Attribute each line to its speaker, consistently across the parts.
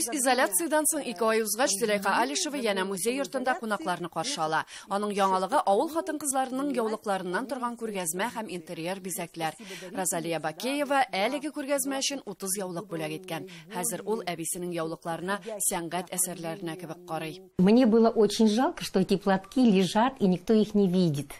Speaker 1: Үз изоляциядан соң 2 ай узгач Зөләйха Алишева яна музей йортында кунакларны каршы ала. Аның яңалыгы авыл хатын-кызларының яулыкларыннан торган күргәзмә һәм интерьер бизәкләр. Розалия Бакеева әлеге күргәзмә өчен 30 яулык бүләк иткән. Хәзер ул әбисенең яулыкларына сәнгать әсәрләренә кебек карый.
Speaker 2: Мне было очень жалко, что эти платки лежат и никто их не видит.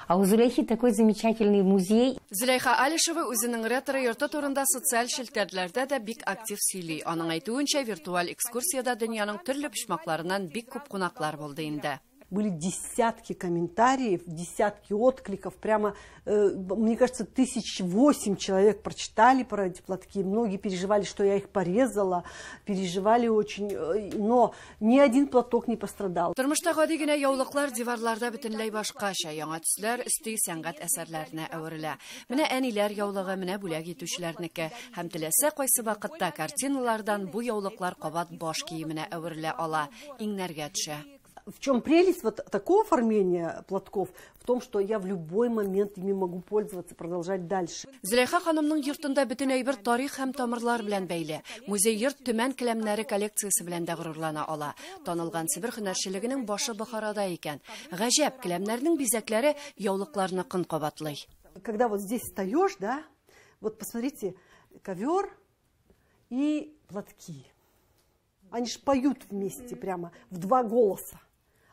Speaker 2: А у Зөләйхи такой замечательный музей.
Speaker 1: Зөләйха Алишева үзенең ретро йорты турында социаль шелтәрләрдә дә бик актив сөйли. Аның әйтүенчә, виртуаль экскурсиядә дөньяның төрле почмакларыннан бик күп кунаклар булды инде.
Speaker 3: Были десятки комментариев, десятки откликов. Прямо, мне кажется, 1008 человек прочитали про эти платки. Многие переживали, что я их порезала, переживали очень, но ни один платок не пострадал.
Speaker 1: Тормышта гади генә яулыклар диварларда бөтенләй башкача, яңа төсләр өсти сәнгать әсәрләренә әверелә. Менә әниләр яулыгы, менә бүләк итүчеләрнеке. Һәм теләсә кайсы вакытта картиналардан бу яулыклар кабат баш киеменә әверелә ала, иңнәргә төшә.
Speaker 3: В чем прелесть вот такого оформления платков? В том, что я в любой момент ими могу пользоваться, продолжать дальше.
Speaker 1: Зөләйха ханымның йортында бөтен әйбер тарих һәм тамырлар белән бәйле. Музей йорт төмән келәмнәре коллекциясе белән дә горурлана ала. Танылган Себер һөнәрчелегенең башы Бохарада икән. Гаҗәп, келәмнәрнең бизәкләре яулыкларны кын кабатлый.
Speaker 3: Когда вот здесь встаешь, да, вот посмотрите, ковер и платки. Они ж поют вместе прямо в 2 голоса.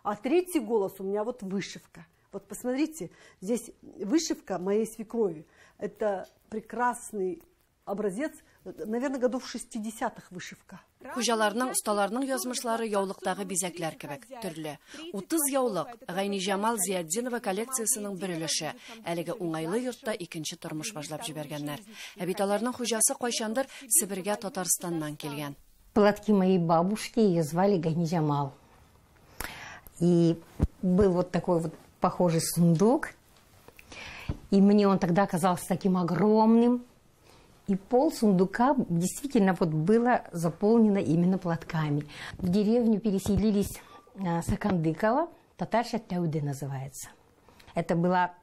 Speaker 3: А 3-й голос у меня вот вышивка. Вот посмотрите, здесь вышивка моей свекрови. Это прекрасный образец, наверное, годов 60-х вышивка.
Speaker 1: Хуҗаларның, осталарның язмышлары яулыктагы бизәкләр кебек, төрле. 30 яулык Гайни Җамал Зиятдинова коллекциясенең бер өлеше. Әлеге уңайлы йортта икенче тормыш башлап җибәргәннәр. Ә бит аларның хуҗасы кайчандыр Себергә Татарстаннан килгән.
Speaker 2: Платки моей бабушки, ее звали Гайни Җамал. И был вот такой вот похожий сундук. И мне он тогда казался таким огромным. И пол сундука действительно вот было заполнено именно платками. В деревню переселились Сакандыкова, Татарша Тәүде называется. Это была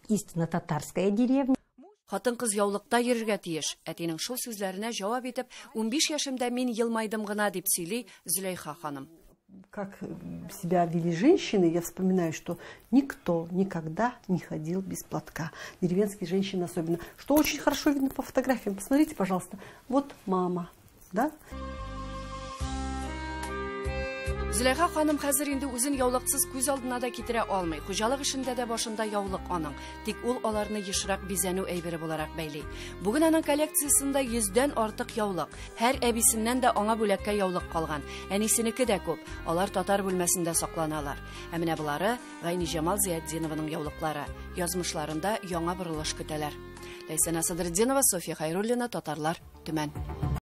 Speaker 2: истинно татарская деревня.
Speaker 1: Хатын-кыз яулыкта йөрергә тиеш. Әтинең шул сүзләренә җавап итеп, 15 яшымда мин елмайдым гына дип сөйли Зөләйха ханым.
Speaker 3: Как себя вели женщины, я вспоминаю, что никто никогда не ходил без платка. Деревенские женщины особенно. Что очень хорошо видно по фотографиям. Посмотрите, пожалуйста. Вот мама, да?
Speaker 1: Зөләйха ханым хәзер инде үзен яулыксыз күз алдына да китерә алмый. Хуҗалык эшендә дә башында яулык аның. Тик ул аларны ешрак бизәнү әйбере буларак бәйли. Бүген аның коллекциясендә 100дән артык яулык. Һәр әбисеннән дә аңа бүләккә яулык калган. Әнисенеке дә күп. Алар татар бүлмәсендә сакланалар. Ә менә булары Гайни Җамал Зиятдинованың яулыклары. Язмышларында яңа борылыш көтәләр. Ләйсән Асадырдинова, София Хайруллина, Татарлар, Төмән.